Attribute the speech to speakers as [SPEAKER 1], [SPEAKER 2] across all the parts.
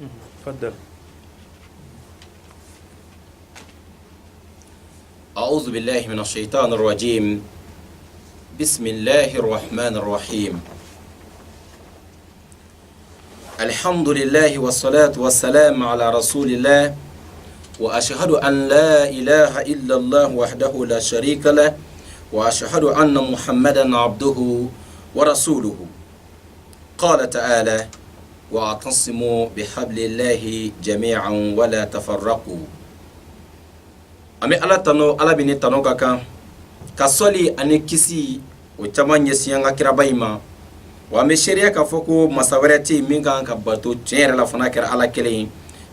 [SPEAKER 1] تفضل.
[SPEAKER 2] أعوذ بالله من الشيطان الرجيم. بسم الله الرحمن الرحيم. الحمد لله والصلاة والسلام على رسول الله وأشهد أن لا إله إلا الله وحده لا شريك له وأشهد أن محمدا عبده ورسوله. قال تعالى واعتصموا بحبل الله جميعا ولا تفرقوا. أمي الله تنو الله بني تنو كاكا كسولي أني كسي وتمان يسيان كرابايما وأمي شريعة كفوكو مساورتي ميغان كباتو تير لا فناكر على كلين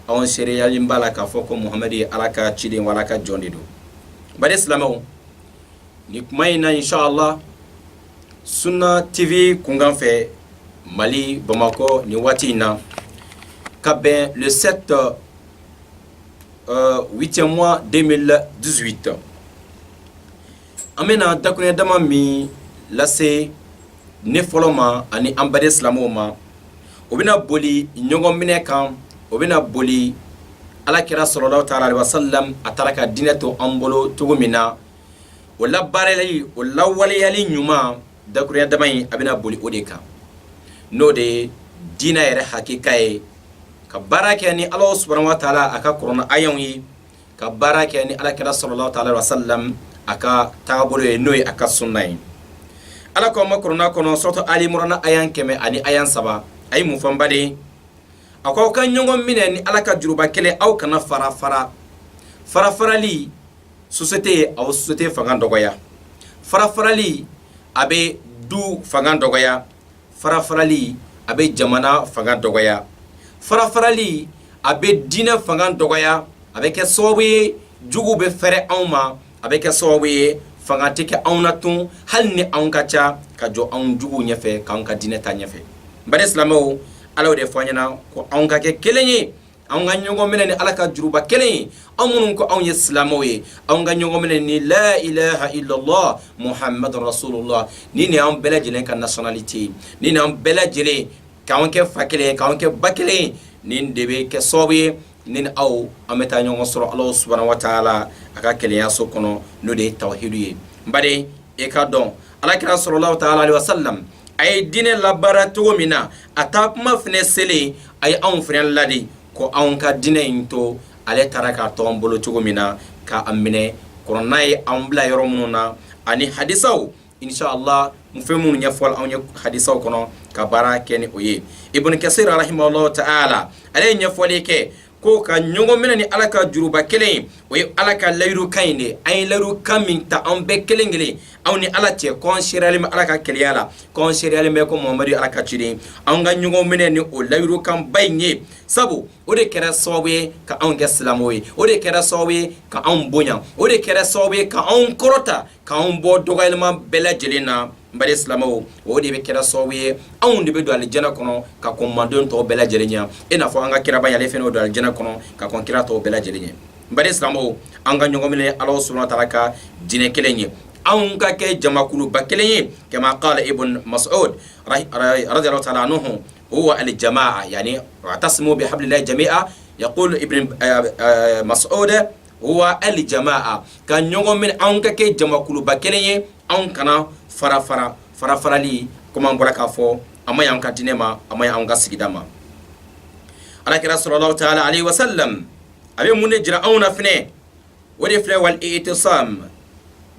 [SPEAKER 2] أو شريعة يمبالا كفوكو محمدي على كاتشيدين ولا كجونديدو بعد إسلامه نكمينا إن شاء الله سنة TV كونغان في Mali, Bamako, Niwatina, Kabin, le 8e mois 2018. Amena dakunya dama mi lase ne foloma ani ambade islamoma obina boli nyongo mine kam obina boli alakira sallallahu ta'ala alaihi wasallam ataraka dinato ambolo tugumina wala barelay wala waliyali nyuma dakunya dama abina boli odeka no de dina yɛrɛ hakika ye ka baara kɛ ni Allah subhanahu wa ta'ala aka Qur'an ayanw ye ka baara kɛ ni alakira sallallahu ta'ala alaihi wasallam aka tagabolo ye no ye aka sunna ye ala ko ma Qur'an kono soto Ali Imran ayan kɛmɛ ani ayan 7 ay mun fɔ n baden a ko kan ɲɔgɔn minɛ ni ala ka juruba kelen aw kana farafarali société aw société fanga dɔgɔya farafarali a bɛ du fanga dɔgɔya farafarali abe jamana fanga dɔgɔya farafarali abe diinɛ fanga dɔgɔya abe kɛ sababu ye jugu bɛ fɛrɛ anw ma abe kɛ sababu ye fanga tɛ kɛ anw na tun hali ni anw ka ca ka jɔ anw jugu ɲɛfɛ k'anw ka diinɛ ta ɲɛfɛ bari silamɛw ala de fɔ ɲɛna ko anw ka kɛ kelen ye anw ka ɲɔgɔn minɛ ni ala ka juruba kelen ye anw minnu ko anw ye silamɛw ye anw ka ɲɔgɔn minɛ ni la ilaha illallah muhammadur rasulullah ni ni anw bɛɛ lajɛlen ka nationalité ni ni anw bɛɛ lajɛlen k'anw kɛ fa kelen k'anw kɛ ba kelen ni de bɛ kɛ sababu ye ni ni aw an bɛ taa ɲɔgɔn sɔrɔ Allah subhanahu wa ta'ala a ka kelenya so kɔnɔ n'o de ye tawhidu ye bari e ka dɔn alakira sallallahu ta'ala alaihi wasallam a ye diinɛ labaara cogo min na a taa kuma fɛnɛ selen a ye anw fɛnɛ ladi ko anw ka diinɛ in to ale taara k'a to an bolo cogo min na ka a minɛ kɔrɔna ye anw bila yɔrɔ minnu na ani hadisaw inshallah mu fɛn minnu ɲɛfɔli anw ye hadisaw kɔnɔ ka baara kɛ ni o ye Ibn Kasir rahimahullahu ta'ala ale ye ɲɛfɔli kɛ ko ka ɲɔgɔn minɛ ni ala ka juruba kelen o ye ala ka layiru kan in de an ye layiru kan min ta an bɛɛ kelen kelen anw ni ala cɛ kɔn seriyalen bɛ ala ka keleya la kɔn seriyalen bɛ ko Muhamadu ala ka ciden anw ka ɲɔgɔn minɛ ni o layiru kan ba in ye sabu o de kɛra sababu ye ka anw kɛ silamɛw ye o de kɛra sababu ye ka anw bonya o de kɛra sababu ye ka anw kɔrɔta ka anw bɔ dɔgɔyalima bɛɛ lajɛlen na bari silamɛw o de bɛ kɛra sababu ye anw de bɛ don alijana kɔnɔ ka kɔn mandenw tɔw bɛɛ lajɛlen ɲɛ i n'a fɔ an ka kiraba yale fɛnɛ don alijana kɔnɔ ka kɔn kira tɔw bɛɛ lajɛlen ɲɛ bari silamɛw an ka ɲɔgɔn minɛ Allah subhanahu wa ta'ala ka diinɛ kelen ye anw ka kɛ jamakuluba kelen ye kama qala Ibn Mas'ud radiyallahu ta'ala anhu huwa al-jama'a yani wa'tasimu bihablillahi jami'a yaqul Ibn Mas'ud huwa al-jama'a ka ɲɔgɔn minɛ anw ka kɛ jamakuluba kelen ye anw kana farafarali comme an bɔra k'a fɔ a ma y'an ka diinɛ ma a ma y'an ka sigida ma alakira sallallahu ta'ala alaihi wasallam a bɛ mun de jira anw na fɛnɛ o de filɛ wal i'tisam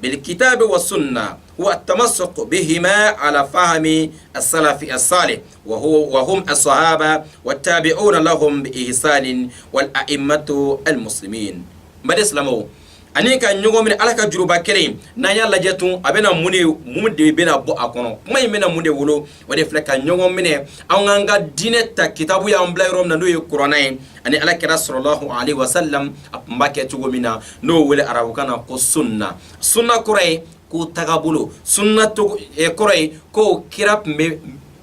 [SPEAKER 2] bil kitab wa sunna wa at-tamassuk bihima ala fahmi as-salaf as-salih wa hum as-sahaba wat tabi'una lahum bi ihsan wal a'immatu al-muslimin bade islamo ani ka ɲɔgɔn minɛ ala ka juruba kelen n'an y'a lajɛ tun a bɛna mun de bɛna bɔ a kɔnɔ kuma in bɛna mun de wolo o de filɛ ka ɲɔgɔn minɛ an k'an ka diinɛ ta kitabu y'an bila yɔrɔ min na n'o ye kuranɛ ye ani alakira sallallahu alaihi wasallam a tun b'a kɛ cogo min na n'o wele arabukan na ko sunna sunna kɔrɔ ye ko tagabolo sunna kɔrɔ ye ko kira tun bɛ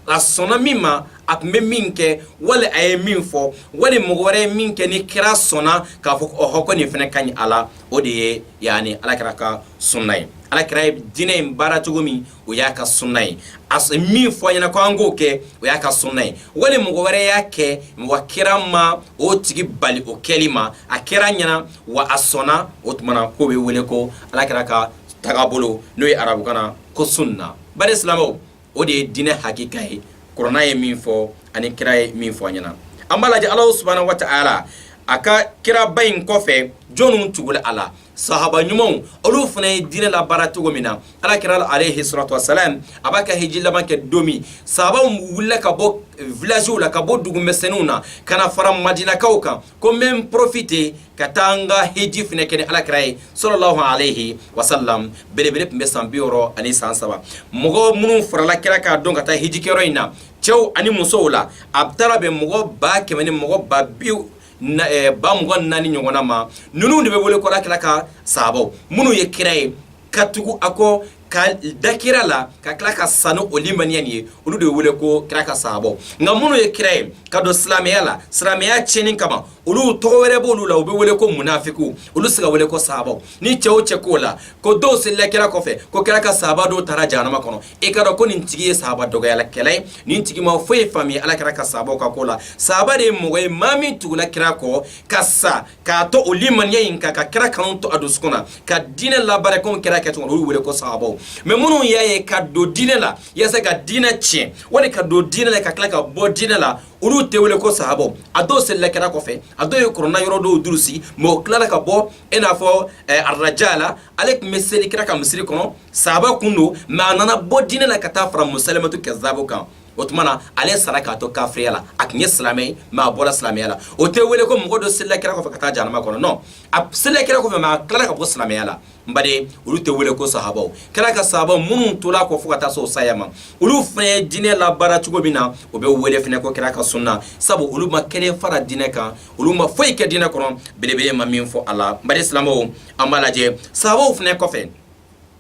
[SPEAKER 2] a sɔnna min ma a tun bɛ min kɛ wali a ye min fɔ wali mɔgɔ wɛrɛ ye min kɛ ni kira sɔnna k'a fɔ ko nin fana ka ɲi a la o de ye yani alakira ka sunna ye alakira dinɛ in baara cogo min o y'a ka sunna ye as min fɔ ɲɛna ko an k'o kɛ o y'a ka sunna ye wali mɔgɔ wɛrɛ y'a kɛ wa kira ma o tigi bali o kɛli ma a kɛra ɲɛna wa a sɔnna o tumana ko bɛ wele ko alakira ka tagabolo n'o ye arabukan na ko sunna bari silamɛw o de ye dinɛ hakika ye kuranɛ ye min fɔ ani kira ye min fɔ ɲɛna an b'a lajɛ Alahu subhanahu wa ta'ala a ka kiraba in kɔfɛ jɔnnu tugula a la sahaba ɲumanw olu fana ye dinɛ la baara cogo min na alakira alayhi salatu wasalam a b'a ka hiji laban kɛ don min sahabaw wulila ka bɔ villagew la ka bɔ dugumisɛnninw na ka na fara madinakaw kan ko n bɛ n profiter ka taa n ka hiji fana kɛ ni alakira ye sallallahu alayhi wasallam belebele tun bɛ san 60 ani san 3 mɔgɔ minnu farala kira k'a dɔn ka taa hiji kɛyɔrɔ in na cɛw ani musow la a taara bɛn mɔgɔ 100 ni mɔgɔ 20 ba mugan naani ɲɔgɔnna ma ninnu de bɛ wele ko alakira ka sahabaw minnu ye kira ye ka tugu a kɔ ka da kira la ka tila ka sanu o limaniya nin ye olu de wele ko kira ka sahabaw nka minnu ye kira ye ka don silamɛya la silamɛya tiɲɛni kama olu tɔgɔ wɛrɛ b'olu la u bɛ wele ko munafiku olu se ka wele ko sahabaw ni cɛ o cɛ k'o la ko dɔw selila kira kɔfɛ ko kira ka sahaba dɔw taara jahanama kɔnɔ i ka dɔn ko nin tigi ye sahaba dɔgɔyala kɛlɛ ye nin tigi ma foyi faamuya alakira ka sahabaw ka ko la sahaba de ye mɔgɔ ye maa min tugula kira kɔ ka sa k'a to o limaniya in kan ka kira kanu to a dusukun na ka diinɛ labaara komi kira kɛ cogo olu wele ko sahabaw mais minnu y'a ye ka don diinɛ la yaasa ka diinɛ tiɲɛ wali ka don diinɛ la ka tila ka bɔ diinɛ la olu tɛ wele ko sahabaw a dɔw selila kira kɔfɛ a dɔw ye kuranna yɔrɔ dɔw durusi mais o tilala ka bɔ i n'a fɔ araja la ale tun bɛ seli kira ka misiri kɔnɔ sahaba kun don mais a nana bɔ diinɛ la ka taa fara musalimatu kɛzabu kan o tuma na ale sara k'a to kafiriya la a tun ye silamɛ ye mais a bɔra silamɛya la o tɛ wele ko mɔgɔ dɔ selila kira kɔfɛ ka taa jahanama kɔnɔ non a selila kira kɔfɛ mais a tilala ka bɔ silamɛya la n baden olu tɛ wele ko sahabaw kira ka sahabaw minnu tola kɔ fo ka taa se o saya ma olu fana ye diinɛ labaara cogo min na o bɛ wele fana ko kira ka sunna sabu olu ma kelen fara diinɛ kan olu ma foyi kɛ diinɛ kɔnɔ belebele ma min fɔ a la n baden silamɛw an b'a lajɛ sahabaw fana kɔfɛ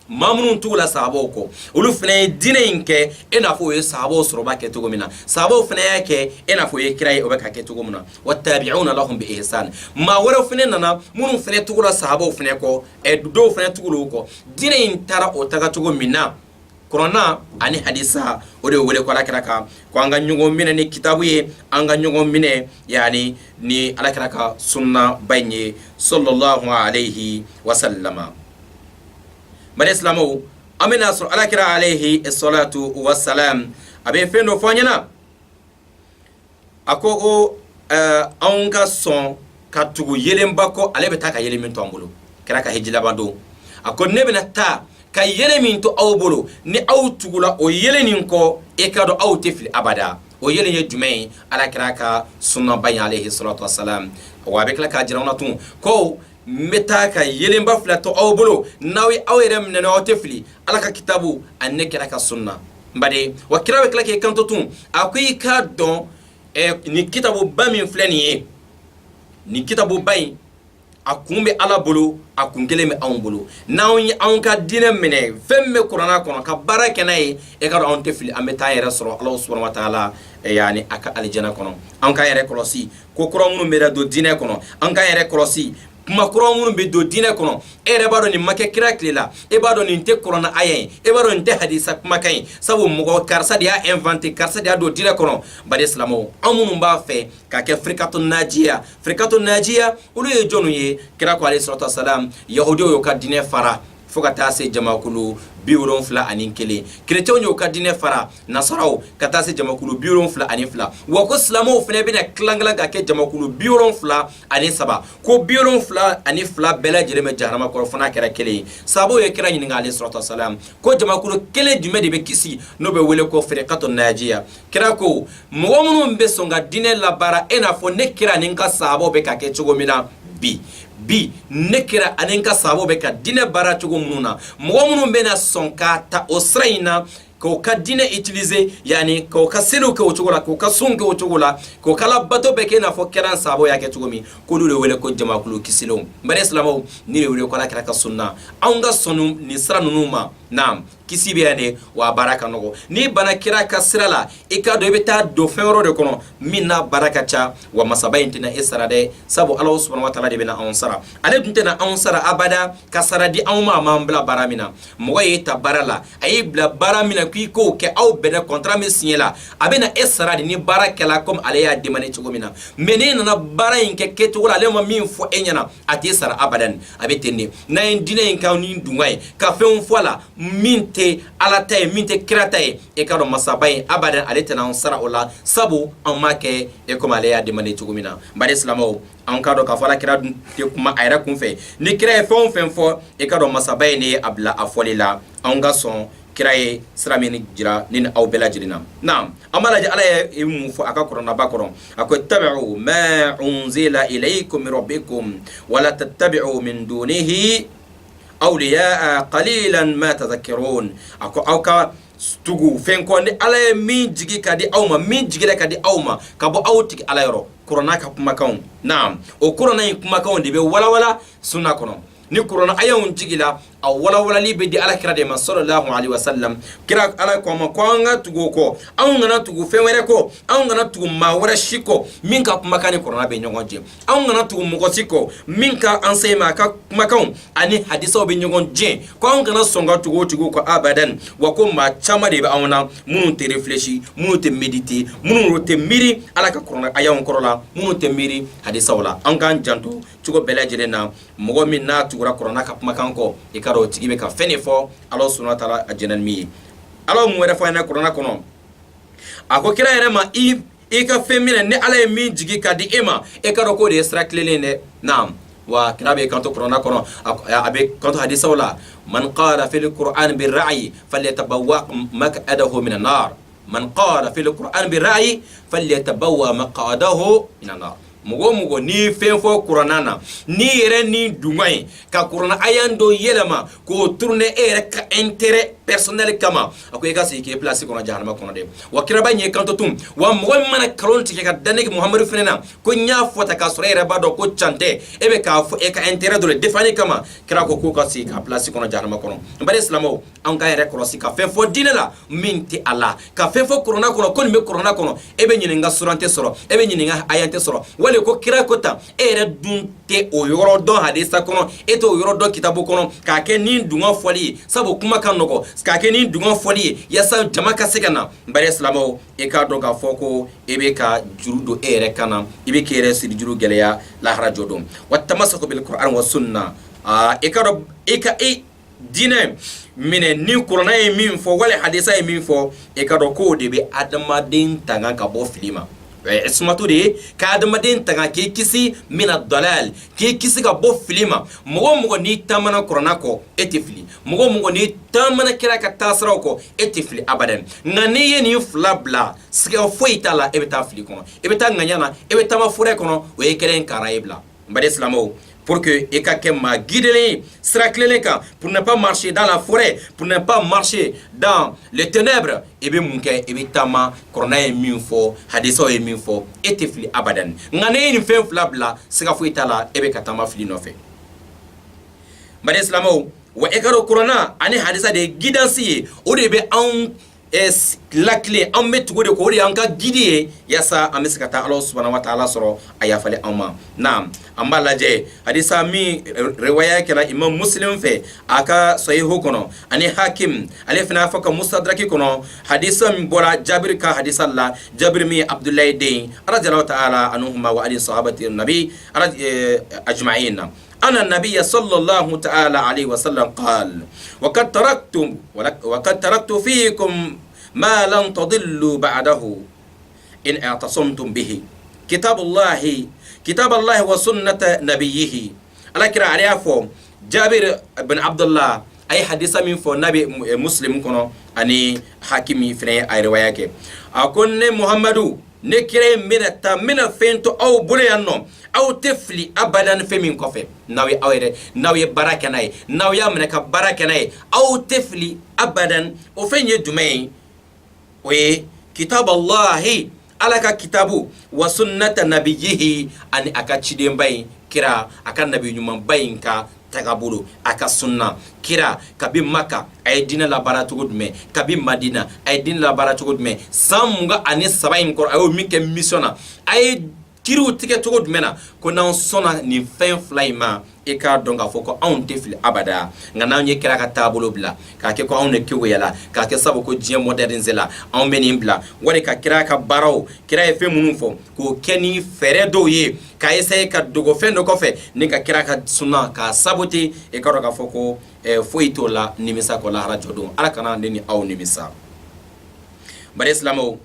[SPEAKER 2] maa minnu tugula sahabaw kɔ olu fana ye diinɛ in kɛ i n'a fɔ o ye sahabaw sɔrɔba kɛ cogo min na sahabaw fana y'a kɛ i n'a fɔ o ye kira ye o bɛ ka kɛ cogo min na wa tabi'una lahum bi ihsan maa wɛrɛw fana nana minnu fana tugula sahabaw fana kɔ dɔw fana tugula o kɔ diinɛ in taara o taga cogo min na kuranna ani hadisa o de wele ko alakira kan ko an ka ɲɔgɔn minɛ ni kitabu ye an ka ɲɔgɔn minɛ yani ni alakira ka sunna ba in ye sallallahu alayhi wa sallama bani islamu amina sur alakira alayhi salatu wassalam abe fendo fonyana ako an ka son ka tugu yelemba ko ale be ta ka yelemin to ambolo kira ka hijila bando ako ne bena ta ka yelemin to awbolo ni aw tugula o yelenin ko e ka do aw tefli abada o yelen ye jumɛn alakira ka sunna bayin alayhi salatu wassalam wa be kala ka jirawna tun ko meta ka yelenba fila to aw bolo nawi aw yɛrɛ minɛ aw tɛ fili ala ka kitabu ani ne kira ka sunna mbade wa kira bɛ tila k'e kanto tun a ko i k'a dɔn ni kitabu ba min filɛ nin ye ni kitabu ba in a kun bɛ ala bolo a kun kelen bɛ anw bolo n'anw ye anw ka diinɛ minɛ fɛn min bɛ kuranna kɔnɔ ka baara kɛ n'a ye e ka dɔn anw tɛ fili an bɛ taa yɛrɛ sɔrɔ ala subhanahu wa taala yani a ka alijana kɔnɔ an ka yɛrɛ kɔlɔsi ko kura minnu bɛ don diinɛ kɔnɔ an ka yɛrɛ kɔlɔsi kuma kura minnu bɛ don diinɛ kɔnɔ e yɛrɛ b'a dɔn nin ma kɛ kira tile la e b'a dɔn nin tɛ kuranna aya ye e b'a dɔn nin tɛ hadisa kumakan ye sabu mɔgɔ karisa de y'a inventé karisa de y'a don diinɛ kɔnɔ bari silamɛw an minnu b'a fɛ ka kɛ firikatu najiya olu ye jɔnw ye kira ko alayhi salatu wasalam yahudiw y'u ka diinɛ fara fo ka taa se jamakulu 71 chrétiens y'u ka diinɛ fara nasaraw ka taa se jamakulu 72 wa ko silamɛw fana bɛna kilankilan ka kɛ jamakulu 73 ko 72 bɛɛ lajɛlen bɛ jahanama kɔrɔ fo n'a kɛra kelen ye sahabaw ye kira ɲininka alayhi salatu wasalam ko jamakulu kelen jumɛn de bɛ kisi n'o bɛ wele ko firikatu najiya kira ko mɔgɔ minnu bɛ sɔn ka diinɛ labaara e n'a fɔ ne kira ni n ka sahabaw bɛ ka kɛ cogo min na bi ne kira ani ka sahabaw bɛ ka diinɛ baara cogo minnu na mɔgɔ minnu bɛna sɔn ka ta o sira in na k'o ka diinɛ utiliser yani k'o ka seliw kɛ o cogo la k'o ka sun kɛ o cogo la k'o ka labato bɛ kɛ i n'a fɔ kɛra sahabaw y'a kɛ cogo min k'olu de wele ko jamakulu kisilenw bari silamɛw ni de wele ko alakira ka sunna anw ka sɔn nin sira ninnu ma naam kisi be ne wa baraka nogo ni bana kira ka sirala e ka do be ta do fenro de kono minna baraka cha wa masaba intina isra de sabu Allah subhanahu wa ta'ala de bena ansara ale duntena ansara abada ka saradi awma mambla baramina mo ye ta barala ay bla baramina ki ko ke aw bena contrat me signela abena isra de ni baraka la comme ale ya demane chugomina menena na bara inke keto wala le ma min fo enyana ati sara abadan abetende na indina inka ni dungay ka fe on fola minte alata minte kiratae e kado masabai abadan aleta na sara ola sabu an make e kuma le ya demane chugumina bare islamo an kado ka fala kira te kuma ayra kun fe ni kira e fon fo e kado masabai ne abla afolila an ga son kiraye siramini jira nin aw bela jirina naam amala ja ala mu fu aka korona bakoron ako tabi'u ma unzila ilaykum min rabbikum wala tattabi'u min dunihi awliya qalilan ma tadhakkarun ako awka tugu fen ko ni ala min jigi kadi awma min jigi kadi awma kabo awti ala yoro korona ka kuma kan naam o korona kuma kan de be wala sunna kono ni korona ayun jigila wala li be di ala kira de ma sallallahu alaihi wasallam kira ala ko ma ko nga tugo ko an ngana tugo fenwere ko an ngana tugo ma wara shiko min ka kuma kan korona be nyongon je an ngana tugo mo siko min ka an sai ma ka kuma kan ani hadisa be nyongon je ko an ngana songa tugo ko abadan wa ko ma chama de be awna munu te réfléchir munu te méditer munu te miri ala ka korona ayun korola munu te miri hadisa wala an kan janto tugo bela jirena mo min na tugo korona ka kuma kan ko e ro tigibe ka fene fo Allah subhanahu wa ta'ala ajenan mi Allah mu wera fa na korona kono ako kira ere ma i ka femina ne ala mi jigi ka di ema e ka ro ko de extra clé ne naam wa kira be kanto korona kono abe kanto hadisa wala man qala fil qur'an bil ra'i falyatabawwa maq'adahu min an-nar man qala fil qur'an bil ra'i falyatabawwa maq'adahu min an-nar mugo ni fenfo kuranana ni yere ni dumai ka kurana ayando yelama ko tourner ere ka intérêt personnel kama ako ega si ke place ko na jahannama ko de wa kiraba nye kanto tum wa mugo mana kalon tike ka daneke muhammadu fenena ko nya fota ka sura ere bado ko chante ebe ka fo e ka intérêt do le defani kama kira ko ka si ka place ko na jahannama ko mbare islamo an ka ere ko si ka fenfo dinela minti ala ka fenfo kurana ko me kurana ko ebe nyininga surante soro ebe nyininga ayante soro ko kira kota ere dunte o yoro don hadisa kono eto o yoro don kitabu kono ka ke ni dunga foli sabo kuma kan noko ka ke ni dunga foli yasa jama ka segana bare islamo e ka don ka foko ebe ka jurudo ere kana ibe ke ere sidi juru geleya la harajo dum wattamasaku bil qur'an was sunna e ka do e ka e dine mine ni qur'ana e min fo wala hadisa e min fo e ka do ko de be adamadin tanga ka bo filima اسمتو دي كادمدين تاغا كي كيسي من الضلال كي كيسي كا بو فيليما مغو ني تامنا كوروناكو اتفلي مغو ني تامنا كيرا كا تاسراوكو اتفلي ابدا ناني ني فلابلا سكا فويتالا ابتا فلي كون ابتا غانيانا ابتا ما فوري كونو وي كرين كارايبلا مبادي اسلامو pour que ekakema guider srakleleka pour ne pas marcher dans la forêt pour ne pas marcher dans les ténèbres et bien munke et bien tama corona et minfo hadiso et minfo et tifli abadan ngane ni fem flabla sika fuitala et bien katama fli no fe mari islamo wa ekaro corona ani hadisa de guidance o de be en es la clé en met go de ko de anka guider yasa amiskata Allah subhanahu wa ta'ala soro ayafale amma naam amma laje hadisa mi riwaya kala imam muslim fe aka sahihu kono ani hakim alifna faka mustadraki kono hadisa mi bola jabir ka hadisa la jabir mi abdullah dey radiyallahu ta'ala anhuma wa ali sahabati nabi ajma'in أنا النبي صلى الله تعالى عليه وسلم قال وقد تركت فيكم ما لن تضلوا بعده إن اعتصمتم به كتاب الله وسنة نبيه على كرا عليها فو جابر بن عبد الله أي حديث من فو نبي مسلم كنو أني حاكمي في أي رواية أكون محمد نكري من فينتو أو بليانو أو تفلي أبدا في من كفي ناوي باراكناي ناوي منك باراكناي أو تفلي أبدا وفين يدمي وي كتاب الله على كتابه وسنة نبيه أن أكتشدين باي كرا أكن نبي نمان باين كا tagabolo aka sunna kira kabi maka ay dina la baratu gudme kabi madina ay dina la baratu gudme samunga ani sabayin kor ayo mike missiona ay kiriw tigɛ cogo jumɛn na ko n'an sɔnna nin fɛn fila in ma i k'a dɔn k'a fɔ ko anw tɛ fili abada nka n'anw ye kira ka taabolo bila k'a kɛ ko anw de kegoya la k'a kɛ sabu ko diɲɛ moderniser la anw bɛ nin bila wali ka kira ka baaraw kira ye fɛn minnu fɔ k'o kɛ ni fɛɛrɛ dɔw ye k'a essayer ka dogo fɛn dɔ kɔfɛ ni ka kira ka sunna k'a saboter i k'a dɔn k'a fɔ ko foyi t'o la nimisa kɔ lahara jɔ don ala kana ne ni aw nimisa bari silamɛw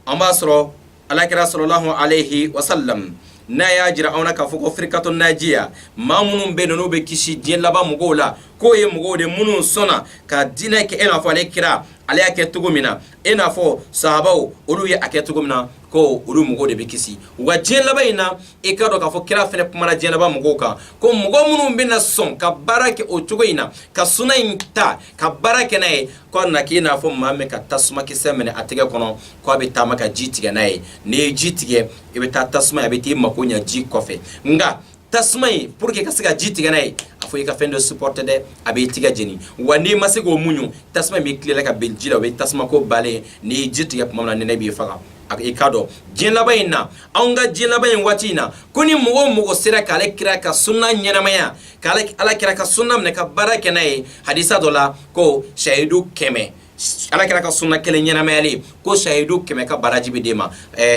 [SPEAKER 2] an b'a sɔrɔ alakira sallallahu alayhi wa sallam n'a y'a jira anw na k'a fɔ ko firikatu najiya maa minnu bɛ yen n'u bɛ kisi diɲɛ laban mɔgɔw la k'o ye mɔgɔw de minnu sɔnna ka diinɛ kɛ i n'a fɔ ale kira ale y'a kɛ cogo min na i n'a fɔ sahabaw olu ye a kɛ cogo min na ko olu mɔgɔw de bɛ kisi wa diɲɛ laban in na i k'a dɔn k'a fɔ kira fɛnɛ kumana diɲɛ laban mɔgɔw kan ko mɔgɔ minnu bɛna sɔn ka baara kɛ o cogo in na ka suna in ta ka baara kɛ n'a ye ko a na k'i n'a fɔ maa min ka tasuma kisɛ minɛ a tɛgɛ kɔnɔ ko a bɛ taama ka ji tigɛ n'a ye n'i ye ji tigɛ i bɛ taa tasuma ye a bɛ t'i mako ɲɛ ji kɔfɛ nka tasuma in pour que ka se ka ji tigɛ n'a ye a fɔ i ka fɛn dɔ supporter dɛ a b'i tigɛ jeni wa n'i ma se k'o muɲu tasuma in b'i tilela ka bɛn ji la o bɛ tasuma ko balen n'i ye ji tigɛ tuma min na nɛnɛ b'i faga i ka dɔn diɲɛ laban in na anw ka diɲɛ laban in waati in na ko ni mɔgɔ o mɔgɔ sera k'ale kira ka sunna ɲɛnamaya k'ale ala kira ka sunna minɛ ka baara kɛ n'a ye hadisa dɔ la ko shahidu 100 ala kira ka sunna kelen ɲɛnamayali ko shahidu 100 ka baraji bɛ d'e ma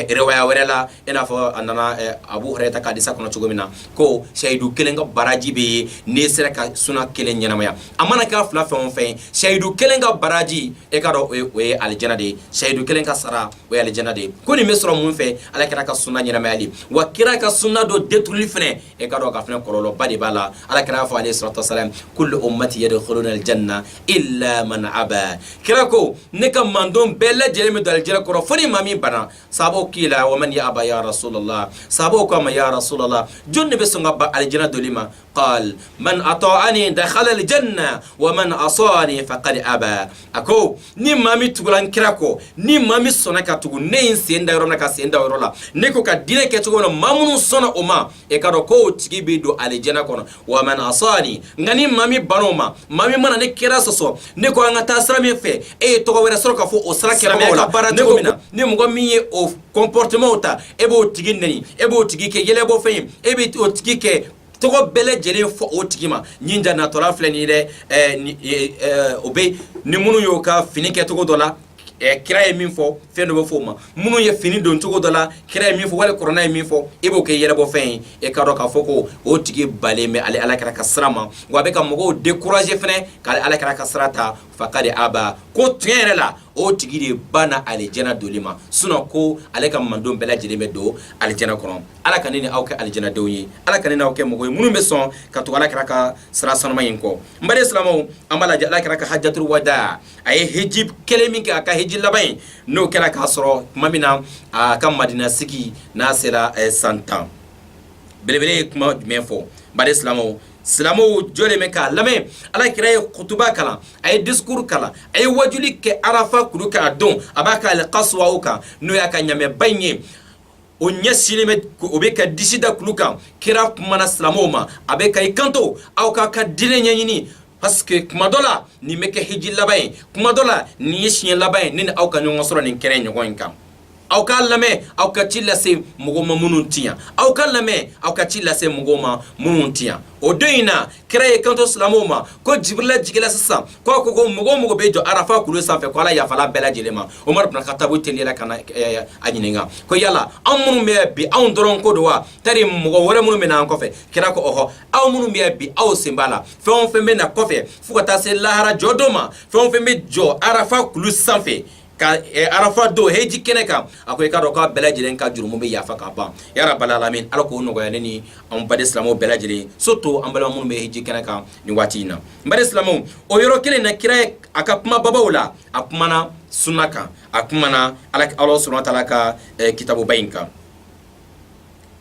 [SPEAKER 2] riwaya wɛrɛ la i n'a fɔ a nana abu hurairata ka hadisa kɔnɔ cogo min na ko shahidu kelen ka baraji bɛ ye n'i sera ka sunna kelen ɲɛnamaya a mana kɛ fila fɛn o fɛn shahidu kelen ka baraji e ka dɔn o ye alijana de ye shahidu kelen ka sara o ye alijana de ye ko nin bɛ sɔrɔ mun fɛ ala kira ka sunna ɲɛnamayali wa kira ka sunna dɔ détruire fɛnɛ e ka dɔn ka fɛnɛ kɔlɔlɔba de b'a la ala kira y'a fɔ alayhi salatu wasalam kullu ummati yadkhuluna aljanna illa man aba kira ko ne ka mandon bɛɛ lajɛlen bɛ don alijana kɔrɔ fo ni maa min bana sahabaw k'i la wa man ya aba ya rasulallah sahabaw k'a ma ya rasulallah jɔn de bɛ sɔn ka ba alijana doli ma qal man ata'ani dakhala aljanna wa man asani faqad aba a ko ni maa min tugula n kira kɔ ni maa min sɔnna ka tugu ne ye n sen da yɔrɔ min na ka sen da yɔrɔ la ne ko ka diinɛ kɛ cogo min na maa minnu sɔnna o ma e ka dɔn k'o tigi bɛ don alijana kɔnɔ wa man asani nka ni maa min banna o ma maa min mana ne kira sɔsɔ ne ko an ka taa sira min fɛ e ye tɔgɔ wɛrɛ sɔrɔ k'a fɔ o sira kɛra mɔgɔw la ne ko ni mɔgɔ min ye o comportement ta e b'o tigi nɛni e b'o tigi kɛ yɛlɛbɔ fɛn ye e bɛ o tigi kɛ tɔgɔ bɛɛ lajɛlen fɔ o tigi ma ɲinja natɔla filɛ nin ye dɛ o bɛ ni minnu y'o ka fini kɛ cogo dɔ la kira ye min fɔ fɛn dɔ bɛ fɔ o ma minnu ye fini don cogo dɔ la kira ye min fɔ wali kɔrɔna ye min fɔ e b'o kɛ yɛlɛbɔ fɛn ye e ka dɔn k'a fɔ ko o tigi balen bɛ ale ala kira ka sira ma wa a bɛ ka mɔgɔw décourager fɛnɛ k'ale ala kira ka sira ta fakadi aba ko tiɲɛ yɛrɛ la o tigi de banna alijana doli ma sinon ko ale ka mandon bɛɛ lajɛlen bɛ don alijana kɔnɔ ala ka ne ni aw kɛ alijana denw ye ala ka ne n'aw kɛ mɔgɔ ye minnu bɛ sɔn ka tugu ala kira ka sira sanuma in kɔ n bari silamɛw an b'a lajɛ ala kira ka hajjatul wada a ye hiji kelen min kɛ a ka hiji laban in n'o kɛra k'a sɔrɔ tuma min na a ka madina sigi n'a sera san 10 belebele ye kuma jumɛn fɔ n bari silamɛw silamɛw jɔlen bɛ k'a lamɛn ala kira ye kutuba kalan a ye discours kalan a ye wajuli kɛ arafa kulu k'a dɔn a b'a ka alqaswaw kan n'o y'a ka ɲamɛba in ye o ɲɛsinnen bɛ o bɛ ka disi da kulu kan kira kumana silamɛw ma a bɛ ka i kanto aw ka diinɛ ɲɛɲini parce que kuma dɔ la nin bɛ kɛ hiji laban ye kuma dɔ la nin ye siɲɛ laban ye ne ni aw ka ɲɔgɔn sɔrɔ nin kɛnɛ ɲɔgɔn in kan aw ka lamɛn aw ka ci lase mɔgɔw ma minnu ti yan aw ka lamɛn aw ka ci lase mɔgɔw ma minnu ti yan o don in na kira ye kanto silamɛw ma ko jibirila jigila sisan ko ko mɔgɔ mɔgɔ bɛ jɔ arafa kulu sanfɛ ko ala yafala bɛɛ lajɛlen ma Umar ibn Khattab teliyala ka na a ɲininka ko yala anw minnu bɛ bi anw dɔrɔn ko don wa tari mɔgɔ wɛrɛ minnu bɛ na an kɔfɛ kira ko ɔhɔ aw minnu bɛ bi aw sen b'a la fɛn o fɛn bɛ na kɔfɛ fo ka taa se lahara jɔ dɔ ma fɛn o fɛn bɛ jɔ arafa kulu sanfɛ ka arafa do heji kɛnɛ kan a ko i ka dɔn k'a bɛɛ lajɛlen ka jurumu bɛ yafa ka ban ya rabbal alamin ala k'o nɔgɔya ne ni an baden silamɛw bɛɛ lajɛlen surtout an balima minnu bɛ heji kɛnɛ kan nin waati in na n baden silamɛw o yɔrɔ kelen na kira a ka kuma babaw la a kumana sunna kan a kumana ala subhanahu wa ta'ala ka kitabuba in kan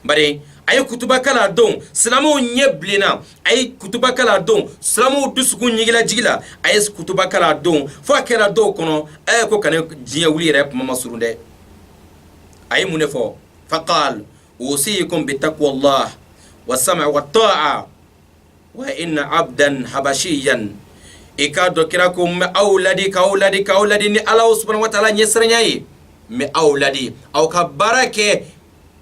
[SPEAKER 2] bari a ye kutuba kala don silamɛw ɲɛ bilenna a ye kutuba kala don silamɛw dusukun ɲigila jigila a ye kutuba kala don fo a kɛra dɔw kɔnɔ ko ka ne diɲɛ wuli yɛrɛ kuma ma surun dɛ a ye mun de fɔ faqal usikum bi taqwallah wa sam'a wa ta'a wa inna abdan habashiyan ika do kira ko me awladi ni Allah subhanahu wa ta'ala nyesranyai me awladi aw ka barake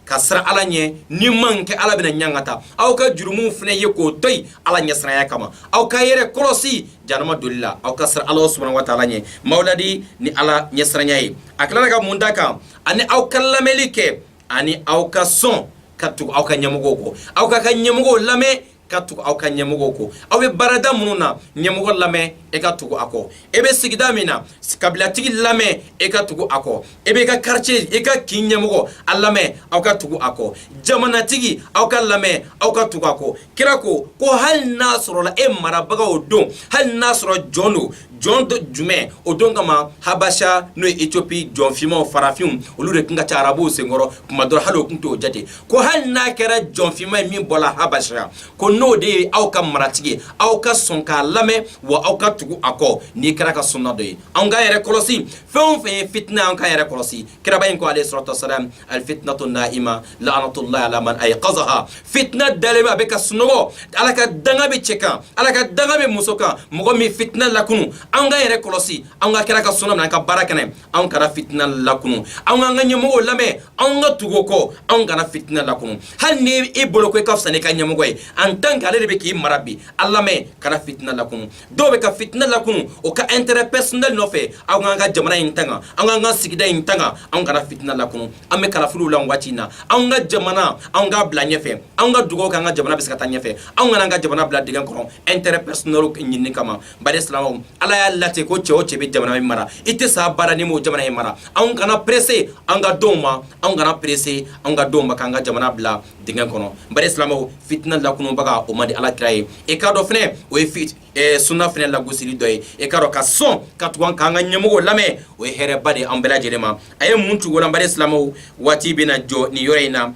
[SPEAKER 2] kasra ala nye ni manke ala bina nyangata aw ka jurumu fne ye ko toy ala nyesranya kama aw ka yere kolosi janama dolila aw kasra Allah subhanahu wa ta'ala nye mawladi ni ala nyesranyai akala ka mundaka ani aw kallamelike ani aw ka son katu aw ka nyamugo ko aw ka nyamugo lame katu aw ka nyamugo ko aw be barada mununa nyamugo lame e ka tugu ako ebe sigida mina kabila tigi lame e ka tugu ako ebe ka quartier e ka kinyamugo allame aw ka tugu ako jamana tigi aw ka lame aw ka tugu ako kirako ko hal nasro la e marabaga odon hal nasro jono jondo jume odon kama habasha no Ethiopie jon fima farafim olu de kinga arabu sengoro kuma dor halo kunto jate ko hal na kera jon fima mi bola habasha ko no de aw ka maratigi aw ka sonka lame wa aw ka tugu ako ni kera ka sunna do an ga yere kolosi fon fe fitna an ka yere kolosi kera bayin ko alayhi salatu wassalam al fitnatu naima la'natullah ala man ayqazaha fitna daleba be ka sunno ala ka danga be cheka ala ka danga be musoka mogo mi fitna lakunu an ga yere kolosi an ga kera ka sunna na ka barakane an kara fitna lakunu an ga nyemo lame an ga tugo ko an ga na fitna lakunu hal ni ibolo ko ka fsane ka nyemo goy an tanga le be ki marabi allah me kara fitna lakunu do be ka fitna lakunu o ka intérêt personnel no fe an ga jamana intanga an ga sigida intanga an ga na fitna lakunu an me kala fulu lan watina an ga jamana an ga blanye fe an ga dugo kan ga jamana be skata nyefe an ga jamana bla digan ko intérêt personnel nyinni kama bare islam ala ya lati ko che o che be jamana mara ite sa bara ni mo jamana mara an kana pressé an ga doma an ga na pressé an ga doma kan ga jamana bla digan ko bare islam fitna lakunu baga o madi ala kraye e ka do fene o e fit e sunna fene la gusiri doy e ka do ka son ka tuwan kan ga nyemo lame o here bade an bela jelema ay muntu wala bare islam wati bina jo ni yorena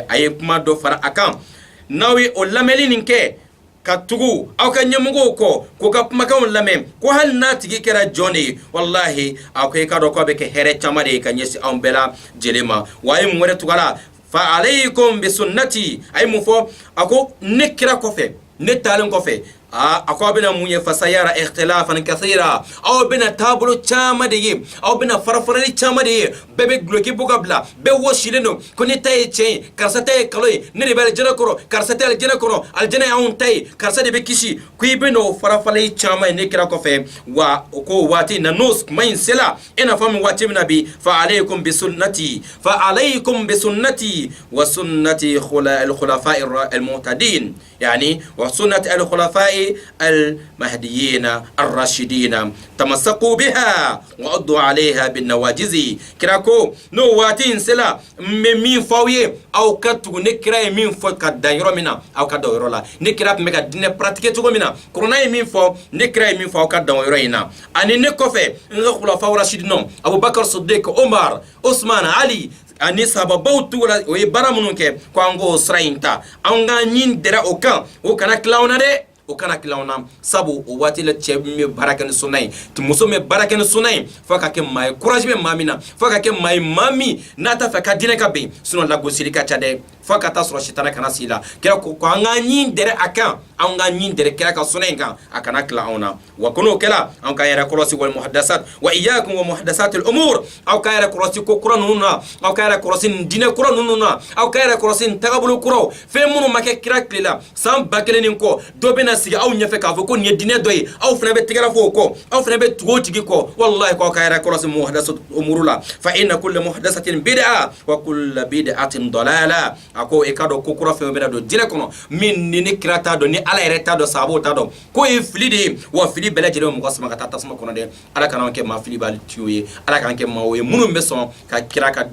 [SPEAKER 2] ay kuma do fara akan nawi o lameli ninke katugu aw ka nyamugo ko ka kuma kan lame ko hal na tigi kera joni wallahi aw ka ka do ko be ke here chamade ka nyesi an bela jelema waye mu wala tugala fa alaykum bi sunnati ay mu fo ako nekira ko fe netalen ko fe ako bina munye fasayara ikhtilafan kathira aw bina tabulu chama de yi aw bina farfarani chama de yi bebe gloki bugabla be woshileno koni tay che karsate kaloy ne bel jena koro karsate al jena koro al jena on tay karsate be kishi kuy beno farafalay chama ne kira ko fe wa ko wati na nos main sela ina fami wati nabi fa alaykum bi sunnati wa sunnati al khulafa'i al muhtadin yani wa sunnati al khulafa'i المهديين الراشدين تمسكوا بها وعضوا عليها بالنواجذ كراكو نو واتين سلا مين فاوي او كاتو نكراي مين فو كدايرو منا او كدايرو لا نكراب ميكا دين براتيكي تو منا كورونا مين فو نكراي مين فو كدايرو هنا اني نكوفي نخلا فاو راشدين ابو بكر الصديق عمر عثمان علي ani sababau tula o bara mununke kwango srainta anga nyin dera okan o kana klauna de o kana kilawna sabu o wati la chebe barakan sunay to muso me barakan sunay faka ke may courage me mamina faka ke may mami nata faka dine ka be suno la gosiri ka chade faka ta soro shitana kana sila kera ko anga nyin dere akan anga nyin dere kera ka sunay kan akana kilawna wa kuno kala an ka yara kolosi wal muhaddasat wa iyyakum wa muhaddasat al umur aw ka yara kolosi ko kuranuna aw ka yara kolosi dine kuranuna aw ka yara kolosi tagabulu kuro fe munu make kira kila sam bakelenin ko dobena sigi aw nyefe ka fo ko ni dine doy aw fna be tigara fo ko aw fna be tugo tigi ko wallahi ko ka yara kolosi muhaddasat umurula fa inna kull muhaddasatin bid'a wa kull bid'atin dalala ako e kado ko kura fe be do dine kono min ni krata do ni ala reta do sabo ta do ko e flidi wa fili bela jere mo kosma ka tasma kono de ala kana ke ma fili bal tiyoye ala kana ke ma we munu be son ka kira ka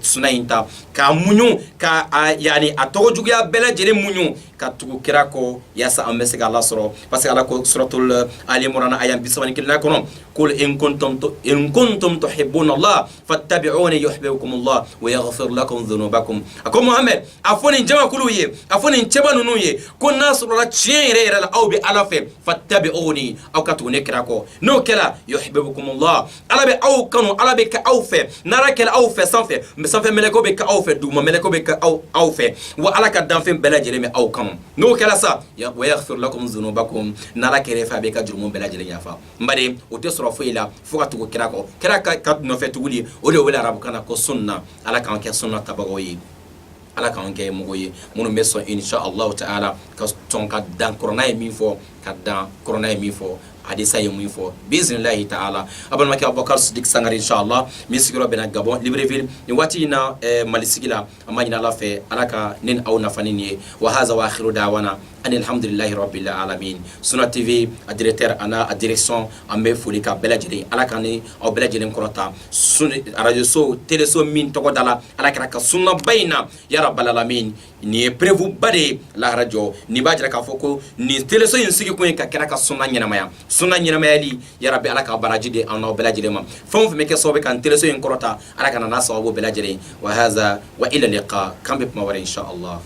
[SPEAKER 2] sunainta ka munyu ka yani atojugu ya bela jere munyu ka tugu kira ko yasa amese ga Allah soro parce que ala ko suratul ali imran ayam bisani kilna kono qul in kuntum tuhibbuna Allah fattabi'uni yuhibbukum Allah wa yaghfir lakum dhunubakum ako Muhammad afoni jama kuluye afoni cheba nunuye ko nasru la chiere la awbi ala fe fattabi'uni aw katune kira ko no kala yuhibbukum Allah ala be aw kanu ala be ka aw fe naraka aw fe sanfe meleko be ka aw fe duma meleko be ka aw fe wa ala ka danfe bela jere me aw kanu lakum no kala sa ya wa yaghfir lakum dhunubakum nala kere fa be ka jurumu bela jele yafa mbade o te soro fo ila fo ka tugo kira ka no fe tuguli o le wala rabu kana ko sunna ala kan ke sunna tabagoyi ala kan ke mugoyi munu meso insha Allah ta'ala ka ton ka dan corona e min fo ka dan corona e min fo hadisa ye mun fo biiznillahi ta'ala abal maki abubakar siddiq sangari inshallah mi sigiro bena gabon libreville ni wati na mali sigila amanya la fe alaka nin aw nafani ni wa hadha wa akhiru da'wana an alhamdulillahi rabbil alamin Sunna TV a directeur ana a direction ambe folika belajeli alaka ni aw belajeli korota sunni radio so télé so min to dala alaka ka sunna bayna ya rabbal alamin ni prévu bade la radio ni bajira ka foko ni télé so yin sigi ko ka kira ka sunna nyinamaya sunna nyinamayali ya rabbi alaka baraji de an belajeli ma fon fe meke sobe kan télé so yin korota alaka na nasa aw belajeli wa hadha wa ila liqa kam bi mawara insha Allah